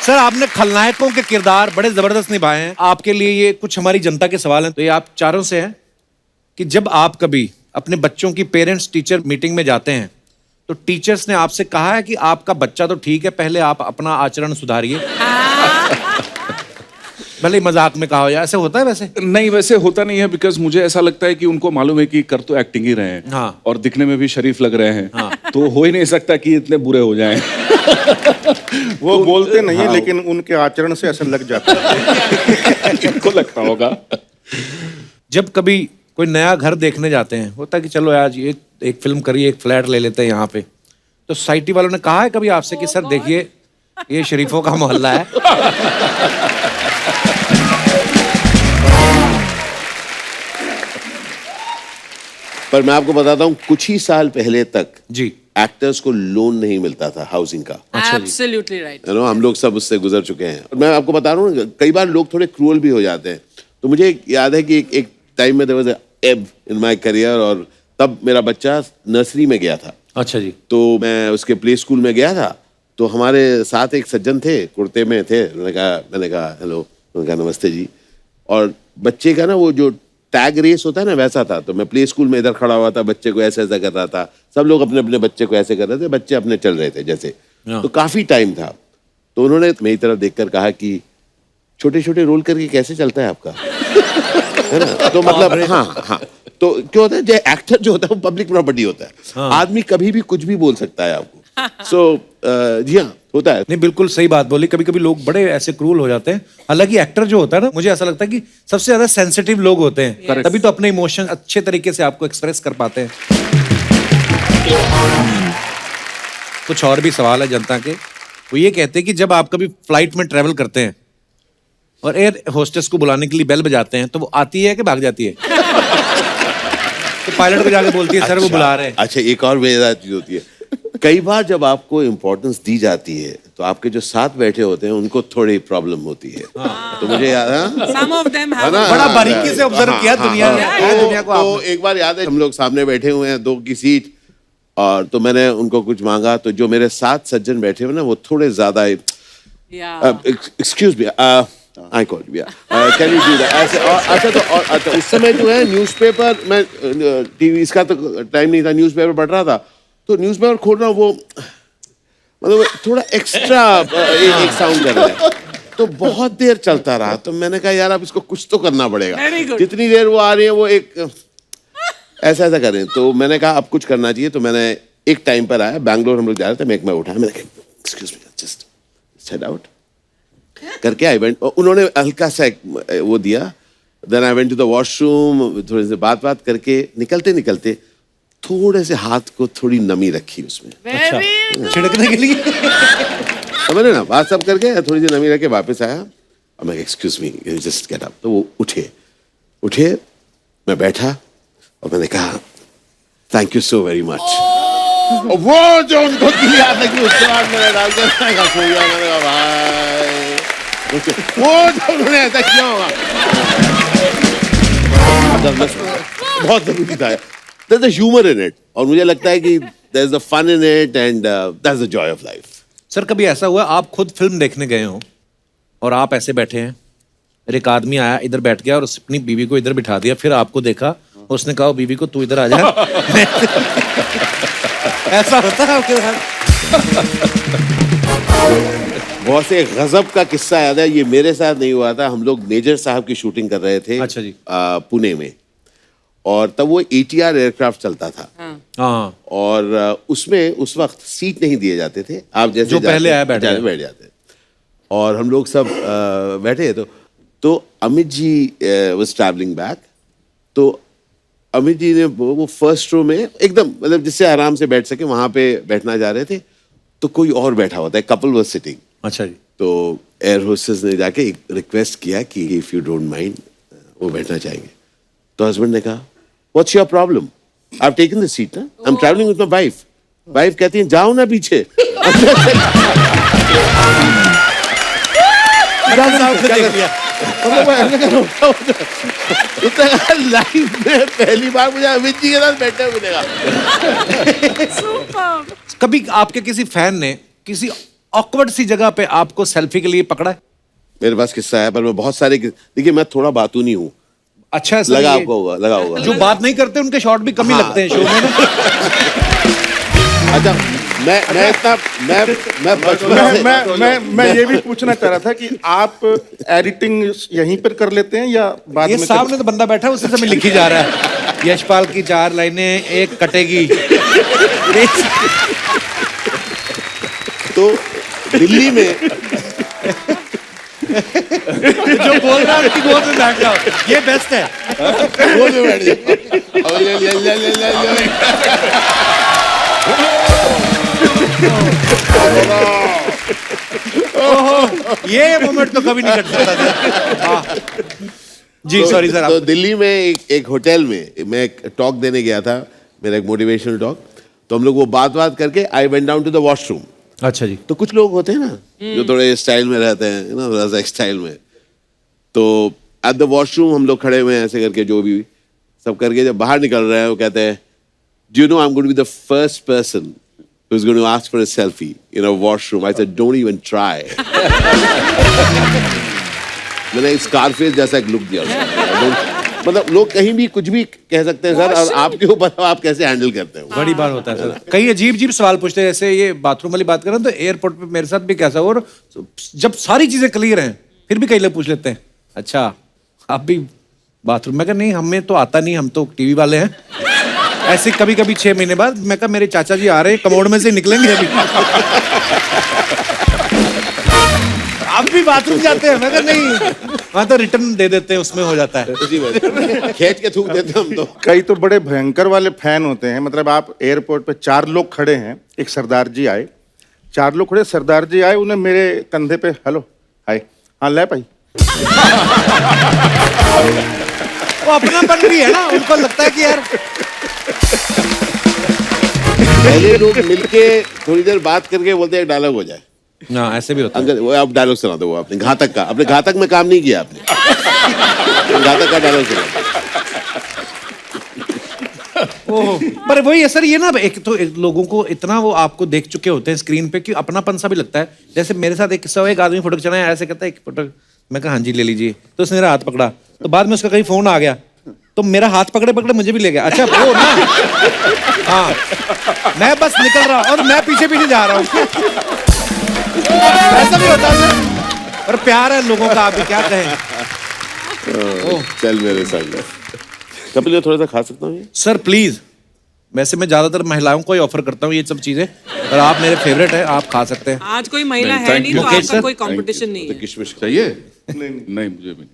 Sir आपने खलनायकों के किरदार बड़े जबरदस्त निभाए हैं। आपके लिए ये कुछ हमारी जनता के सवाल हैं, तो ये आप चारों से हैं कि जब आप कभी अपने बच्चों की पेरेंट्स टीचर मीटिंग में जाते हैं तो टीचर्स ने आपसे कहा है कि आपका बच्चा तो ठीक है, पहले आप अपना आचरण सुधारिए। भले ही मजाक में कहा हो, या ऐसे होता है? वैसे नहीं, वैसे होता नहीं है, बिकॉज मुझे ऐसा लगता है कि उनको मालूम है कि कर तो एक्टिंग ही रहे हैं। हाँ। और दिखने में भी शरीफ लग रहे हैं। हाँ। तो हो ही नहीं सकता कि इतने बुरे हो जाएं। वो बोलते नहीं है, लेकिन उनके आचरण से असर लग जाता है। इनको लगता होगा। जब कभी कोई नया घर देखने जाते हैं, होता है कि चलो आज ये एक फिल्म करिए, एक फ्लैट ले लेते हैं यहाँ पे, तो सोसाइटी वालों ने कहा है कभी आपसे कि सर देखिए ये शरीफों का मोहल्ला है? पर मैं आपको बताता हूँ, कुछ ही साल पहले तक जी एक्टर्स को लोन नहीं मिलता था हाउसिंग का। Absolutely right. हम लोग सब उससे गुजर चुके हैं। और मैं आपको बता रहा हूँ, कई बार लोग थोड़े क्रूअल भी हो जाते हैं। तो मुझे याद है कि एक टाइम में देयर वाज अ एब इन माय करियर, और तब मेरा बच्चा नर्सरी में गया था। अच्छा जी। तो मैं उसके प्ले स्कूल में गया था, तो हमारे साथ एक सज्जन थे, कुर्ते में थे। मैंने कहा हेलो, उन्होंने कहा नमस्ते जी। और बच्चे का ना वो जो टैग रेस होता है ना, वैसा था। तो मैं प्ले स्कूल में इधर खड़ा हुआ था, बच्चे को ऐसे ऐसा कर रहा था, सब लोग अपने अपने बच्चे को ऐसे कर रहे थे, बच्चे अपने चल रहे थे जैसे। तो काफी टाइम था। तो उन्होंने मेरी तरफ देखकर कहा कि छोटे छोटे रोल करके कैसे चलता है आपका? है ना? तो मतलब हाँ। तो क्या होता है, जो एक्टर जो होता है वो पब्लिक प्रॉपर्टी होता है। आदमी कभी भी कुछ भी बोल सकता है आपको। जी हाँ, होता है। नहीं, बिल्कुल सही बात बोली। कभी कभी लोग बड़े ऐसे क्रूल हो जाते हैं। हालांकि एक्टर जो होता है ना, मुझे ऐसा लगता है कि सबसे ज्यादा सेंसिटिव लोग होते हैं। तभी तो अपने इमोशन अच्छे तरीके से आपको एक्सप्रेस कर पाते हैं। कुछ और भी सवाल है जनता के। वो ये कहते हैं कि जब आप कभी फ्लाइट में ट्रेवल करते हैं और एयर होस्टेस को बुलाने के लिए बेल बजाते हैं, तो वो आती है कि भाग जाती है? तो पायलट को जाके बोलती है सर वो बुला रहे हैं। अच्छा, एक और मजेदार चीज होती है, कई बार जब आपको इम्पोर्टेंस दी जाती है तो आपके जो साथ बैठे होते हैं उनको थोड़ी प्रॉब्लम होती है। तो मुझे याद है, Some of them have. बड़ा बारीकी से ऑब्जर्व किया दुनिया ने। दुनिया को तो एक बार याद है, हम लोग सामने बैठे हुए हैं, 2 की सीट, और तो मैंने उनको कुछ मांगा, तो जो मेरे साथ सज्जन बैठे हुए ना, वो थोड़े ज्यादा excuse me, I call you, can you do that ऐसे। और अच्छा, उस समय जो है न्यूज़पेपर, मैं टीवी इसका तो टाइम नहीं था, न्यूज़पेपर पढ़ रहा था। तो न्यूज़पेपर खोल रहा हूँ, वो मतलब थोड़ा एक्स्ट्रा एक साउंड कर रहा है। तो बहुत देर चलता रहा। तो मैंने कहा यार अब इसको कुछ तो करना पड़ेगा। जितनी देर वो आ रही है, वो एक ऐसा ऐसा कर रहे हैं। तो मैंने कहा अब कुछ करना चाहिए। तो मैंने एक टाइम पर आया, बैंगलोर हम लोग जा रहे थे, मैं उठाया, मैंने कहा excuse me, just set out करके आई वेंट। उन्होंने हल्का सा वो दिया। Then I went to the washroom, थोड़ी सी बात करके निकलते निकलते थोड़े से हाथ को थोड़ी नमी रखी उसमें, छिड़कने के लिए। समझे ना, बात सब करके थोड़ी सी नमी रख के वापस आया। और मैं excuse me, just get up. तो वो उठे, मैं बैठा और मैंने कहा thank you so very much. वो जो उनको दिया था कि उसके बाद मैंने डाल के मैंने कहा भाई, वो जो उन्होंने ऐसा किया होगा, बहुत जरूरी था। There's a humor in it, और मुझे लगता है कि there's a fun in it, and that's the joy of life. Sir कभी ऐसा हुआ आप खुद फिल्म देखने गए हो और आप ऐसे बैठे हैं, और एक आदमी आया इधर बैठ गया और उसने अपनी बीवी को इधर बिठा दिया, फिर आपको देखा और उसने कहा बीवी को तू इधर आ जा? ऐसा होता है आपके साथ? बहुत से गजब का किस्सा याद है, ये मेरे साथ नहीं हुआ था। हम लोग मेजर साहब की शूटिंग कर रहे थे। अच्छा जी। पुणे में, और तब वो ATR एयरक्राफ्ट चलता था। हाँ। और उसमें उस वक्त सीट नहीं दिए जाते थे, आप जैसे जो पहले आया बैठ जाते। और हम लोग सब बैठे, तो Amit ji was travelling back. तो अमित जी ने वो फर्स्ट रो में एकदम, मतलब जिससे आराम से बैठ सके, वहां पे बैठना जा रहे थे। तो कोई और बैठा होता है, कपल वाज सिटिंग। अच्छा जी। तो एयर होस्टेस ने जाके एक रिक्वेस्ट किया कि इफ यू डोंट माइंड, वो बैठना चाहेंगे। तो हस्बैंड ने कहा what's your problem, I have taken the seat ना, I am travelling with my wife. Wife कहती है जाओ ना पीछे। लाइफ में पहली बार मुझे अमित जी के साथ बैठे हुए मिलेगा। कभी आपके किसी फैन ने किसी ऑकवर्ड सी जगह पे आपको सेल्फी के लिए पकड़ा है? मेरे पास किस्सा है, पर मैं बहुत सारे देखिए मैं थोड़ा बातू नहीं हूँ। अच्छा है सर, लगा ये- आपको होगा, लगा होगा। जो बात नहीं करते उनके शॉट भी कम ही हाँ। लगते हैं शो में ना। अच्छा मैं इतना मैं बचपन से मैं ये भी पूछना चाह रहा था कि आप एडिटिंग यहीं पर कर लेते हैं या बाद ये में सामने तो बंदा बैठा है, उसी समय लिखी जा रहा है यशपाल की 4 लाइनें एक कटेगी। तो दिल्ली में जो बोल रहा है उसकी गोद में बैठ जाओ, ये बेस्ट है। गोद में बैठ जाओ। और ले। ये मोमेंट तो कभी नहीं कट सकता था। हाँ। जी सॉरी सर, तो दिल्ली में एक होटल में मैं एक टॉक देने गया था, मेरा एक मोटिवेशनल टॉक। तो हम लोग वो बात करके I went down to the washroom. अच्छा जी। तो कुछ लोग होते हैं ना जो थोड़े स्टाइल में रहते हैं ना, थोड़ा सा स्टाइल में। तो एट द वॉशरूम हम लोग खड़े हुए हैं ऐसे करके, जो भी सब करके जब बाहर निकल रहे हैं वो कहते हैं, do you know I am going to be the first person who is going to ask for a selfie in a washroom. I said, don't even try. मैंने स्कारफेस जैसा एक लुक दिया उसको। मतलब लोग कहीं भी कुछ भी कह सकते हैं सर, और आपके ऊपर आप कैसे हैंडल करते हो। बड़ी बार होता है सर, कई अजीब अजीब सवाल पूछते हैं। जैसे ये बाथरूम वाली बात करें तो एयरपोर्ट पे मेरे साथ भी कैसा, और जब सारी चीजें क्लियर हैं फिर भी कई लोग पूछ लेते हैं, अच्छा आप भी बाथरूम में? नहीं, हमें तो आता नहीं, हम तो टीवी वाले हैं। ऐसे कभी कभी 6 महीने बाद मैं कहा मेरे चाचा जी आ रहे हैं, कमोड में से निकलेंगे अभी। आप भी बाथरूम जाते हैं? मैं कहा नहीं, वहां तो रिटर्न दे देते हैं, उसमें हो जाता है। उसी में खींच के थूक देते हैं हम तो। कई तो बड़े भयंकर वाले फैन होते हैं। मतलब आप एयरपोर्ट पे 4 लोग खड़े हैं, एक सरदार जी आए, 4 लोग खड़े, सरदार जी आए, उन्हें मेरे कंधे पे हेलो हाय, हाँ ले भाई। वो अपनापन भी है ना, उनको लगता है कि यार पहले लोग मिलके थोड़ी देर बात करके बोलते हैं एक डायलॉग हो जाए। ना, ऐसे भी होता है। अंकल वो आप डायलॉग सुना दो, वो आपने घातक का, अपने घातक में काम नहीं किया आपने। घातक का डायलॉग सुना। पर वही है सर, ये ना एक तो लोगों को इतना वो आपको देख चुके होते हैं स्क्रीन पे कि अपनापन सा भी लगता है। जैसे मेरे साथ एक किस्सा हुआ, एक आदमी फोटो खिंचाना है, ऐसे कहता है एक फोटो, मैं कहा हाँ जी ले लीजिए, तो उसने मेरा हाथ पकड़ा, तो बाद में उसका कहीं फोन आ गया तो मेरा हाथ पकड़े पकड़े मुझे भी ले गया। अच्छा वो ना, हाँ मैं बस निकल रहा और मैं पीछे पीछे जा रहा हूँ। ऐसा भी होता है सर, पर प्यार है लोगों का, आप भी क्या कहें। चल मेरे संग कपिल, ये थोड़ा सा खा सकता हूँ ये? सर प्लीज, वैसे मैं ज्यादातर महिलाओं को ही ऑफर करता हूँ ये सब चीजें, और आप मेरे फेवरेट हैं, आप खा सकते हैं। आज कोई महिला नहीं, है thank नहीं, you. तो मुकेश आपका सर? कोई कंपटीशन नहीं है। किशमिश चाहिए? नहीं मुझे भी नहीं।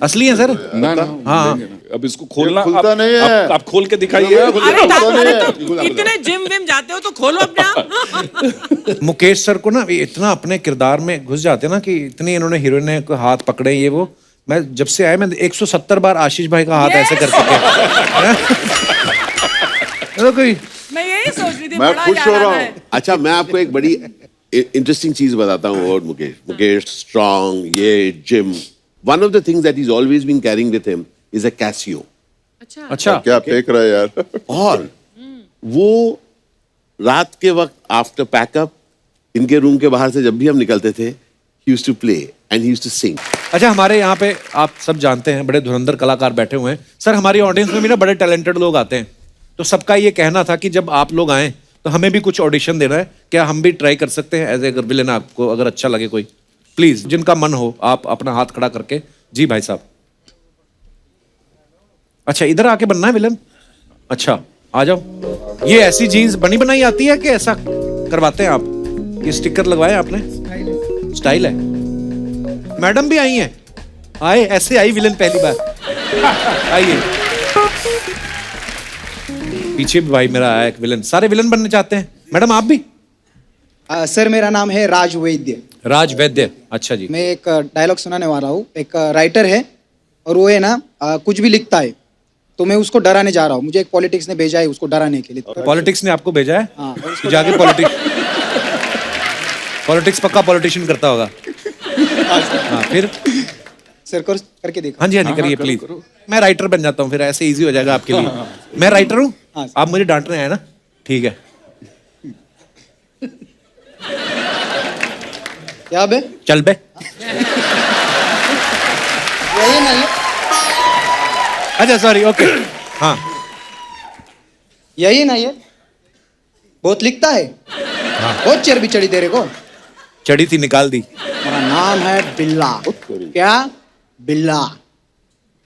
असली है सर? ना हाँ। लेंगे ना। अब इसको खोलना, खुलता आप- नहीं है। आप खोल के दिखाइए। अरे खुला। इतने जिम विम जाते हो तो खोलो अपने आप। मुकेश सर को ना इतना अपने किरदार में घुस जाते हैं ना, कि इतनी इन्होंने हीरोइन को हाथ पकड़े, ये वो। मैं जब से आया मैं 170 बार आशीष भाई का हाथ ऐसे कर चुके हैं। कोई मैं यही सोच रही थी, मैं बड़ा खुश हो याद रहा आ हूँ। है। अच्छा मैं आपको एक बड़ी इंटरेस्टिंग चीज बताता हूँ। और मुकेश स्ट्रॉन्ग, ये gym, one of the things that is always been carrying with him is a Casio. अच्छा अच्छा क्या फेंक रहा है यार। और वो रात के वक्त आफ्टर पैकअप इनके रूम के बाहर से जब भी हम निकलते थे, he used to play and he used to sing. अच्छा, हमारे यहाँ पे आप सब जानते हैं बड़े धुरंधर कलाकार बैठे हुए हैं सर। हमारी ऑडियंस में भी ना बड़े टैलेंटेड लोग आते हैं, तो सबका ये कहना था कि जब आप लोग आए तो हमें भी कुछ ऑडिशन देना है, क्या हम भी ट्राई कर सकते हैं एज ए विलेन? आपको अगर अच्छा लगे कोई, प्लीज जिनका मन हो आप अपना हाथ खड़ा करके। जी भाई साहब। अच्छा इधर आके बनना है विलन? अच्छा आ जाओ। ये ऐसी जीन्स बनी बनाई आती है कि ऐसा करवाते हैं आप? ये स्टिकर लगवाए आपने? स्टाइल है। मैडम भी आई हैं? आए, ऐसे आई विलन पहली बार। आइए। पीछे भी भाई मेरा आया एक विलन। सारे विलन बनने चाहते हैं। मैडम आप भी? सर मेरा नाम है राज वैद्य। राज वैद्य, अच्छा जी। मैं एक डायलॉग सुनाने वाला हूँ। एक राइटर है और वो है ना कुछ भी लिखता है तो मैं उसको डराने जा रहा हूँ। मुझे एक पॉलिटिक्स ने भेजा है उसको डराने के लिए। पॉलिटिक्स ने आपको भेजा है? हाँ, और कि जाके पॉलिटिक्स पक्का पॉलिटिशियन करता होगा। हाँ फिर? सर करके देखो। हाँ जी, हाँ जी, करिए प्लीज। मैं राइटर बन जाता हूँ फिर, ऐसे इजी हो जाएगा आपके लिए। मैं राइटर हूँ, हाँ। आप मुझे डांट रहे हैं ना? ठीक है। क्या बे? चल बे। यही ना ये? अच्छा सॉरी, ओके। हाँ यही ना ये? बहुत लिखता है। बहुत चर्बी चढ़ी तेरे को। चढ़ी थी, निकाल दी। मेरा नाम है बिल्ला। क्या? बिल्ला।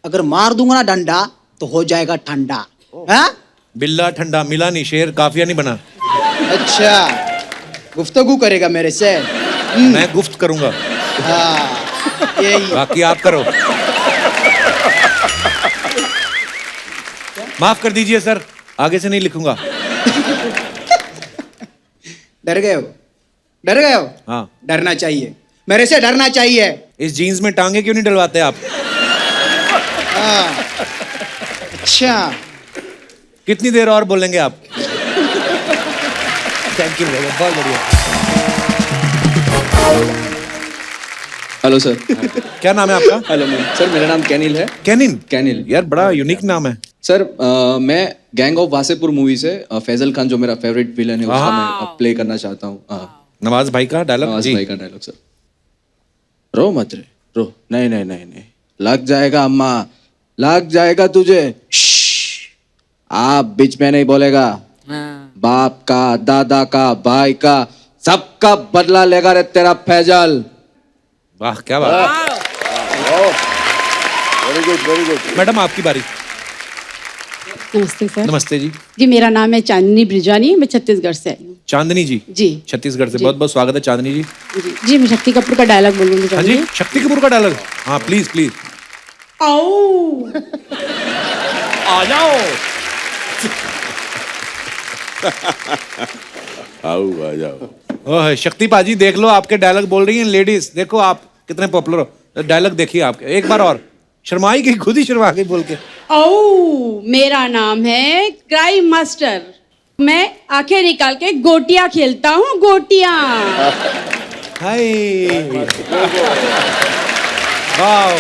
अगर मार दूंगा ना डंडा तो हो जाएगा ठंडा। हाँ? बिल्ला ठंडा मिला नहीं, शेर काफिया नहीं बना। अच्छा, गुफ्तगू करेगा मेरे से? मैं गुफ्त करूंगा, हाँ, यही। बाकी आप करो। माफ कर दीजिए सर, आगे से नहीं लिखूंगा। डर गए हो? डर गए हो? हाँ। डरना चाहिए, मेरे से डरना चाहिए। इस जीन्स में टांगे क्यों नहीं डलवाते आप? हाँ। अच्छा, कितनी देर और बोलेंगे आप? थैंक यू, बहुत बढ़िया। Hello sir. क्या नाम है आपका? Hello ma'am. सर मेरा नाम कैनिल है। कैनिन? कैनिल। यार बड़ा यूनिक नाम है। सर मैं गैंग ऑफ वासेपुर मूवी से फैजल खान जो मेरा फेवरेट विलन है उसका मैं प्ले करना चाहता हूँ। नवाज भाई का डायलॉग नवाज जी। भाई का डायलॉग सर। रो मत रे, रो। नहीं नहीं नहीं नहीं, लग जाएगा अम्मा, लग जाएगा तुझे। आप बीच में नहीं बोलेगा। बाप का, दादा का, भाई का, सबका बदला लेगा रे तेरा फैजल। वाह क्या बात। Very good very good. Madam आपकी बारी। नमस्ते सर। नमस्ते जी। जी मेरा नाम है चांदनी ब्रिजानी, मैं छत्तीसगढ़ से आई हूँ। चांदनी जी? जी। छत्तीसगढ़ से जी। बहुत बहुत स्वागत है चांदनी जी। जी जी, मैं शक्ति कपूर का डायलॉग बोलूंगी। हाँ जी, शक्ति कपूर का डायलॉग। हाँ प्लीज प्लीज। आओ। आ जाओ। आओ आ जाओ। ओह शक्ति पाजी देख लो, आपके डायलॉग बोल रही हैं लेडीज। देखो आप कितने पॉपुलर हो। डायलॉग देखिए आपके, एक बार और। शर्माई गई, खुद ही शर्मा गई बोल के। आओ, मेरा नाम है क्राइम मास्टर। मैं आंखें निकाल के गोटियां खेलता हूँ, गोटियां। हाय वाओ।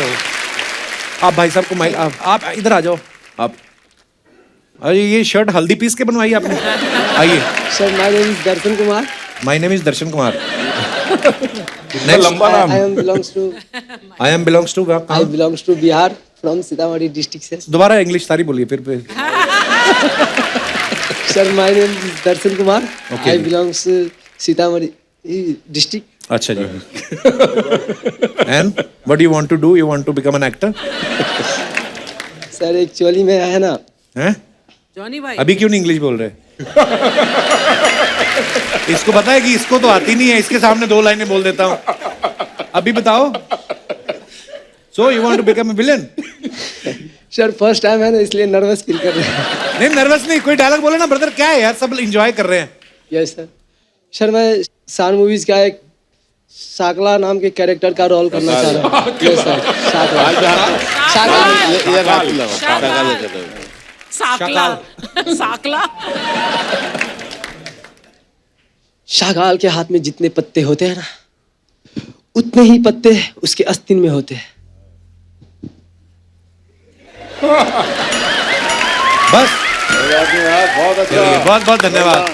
आप भाई साहब को माइक, आप इधर आ जाओ आप। अरे ये शर्ट हल्दी पीस के बनवाई आपने? आइए। Sir my name is Darshan Kumar. My name is Darshan Kumar. लंबा नाम। I am belongs to I belongs to Bihar from Sitamarhi district से। दोबारा इंग्लिश सारी बोलिए फिर। Sir my name is Darshan Kumar. Okay. I belongs Sitamarhi district. अच्छा जी। And what you want to do? You want to become an actor? Sir actually में है ना, हैं? जॉनी भाई अभी क्यों नहीं इंग्लिश बोल रहे? इसको पता है कि इसको तो आती नहीं है, इसके सामने दो लाइनें बोल देता हूँ। अभी बताओ। So you want to become a villain? Sir first time है ना इसलिए नर्वस फील कर रहे हैं। नहीं नर्वस नहीं, कोई डायलॉग बोले ना ब्रदर। क्या है यार, सब एंजॉय कर रहे हैं। Yes sir. सर मैं शान मूवीज का एक साकला नाम के कैरेक्टर का रोल करना चाह रहा हूँ। Yes sir, Sakla. इधर हाथ लगाओ। शाकाल कर दो। साकला साकला। शागाल के हाथ में जितने पत्ते होते हैं ना, उतने ही पत्ते उसके आस्तीन में होते हैं। बस बहुत अच्छा। बहुत बहुत धन्यवाद।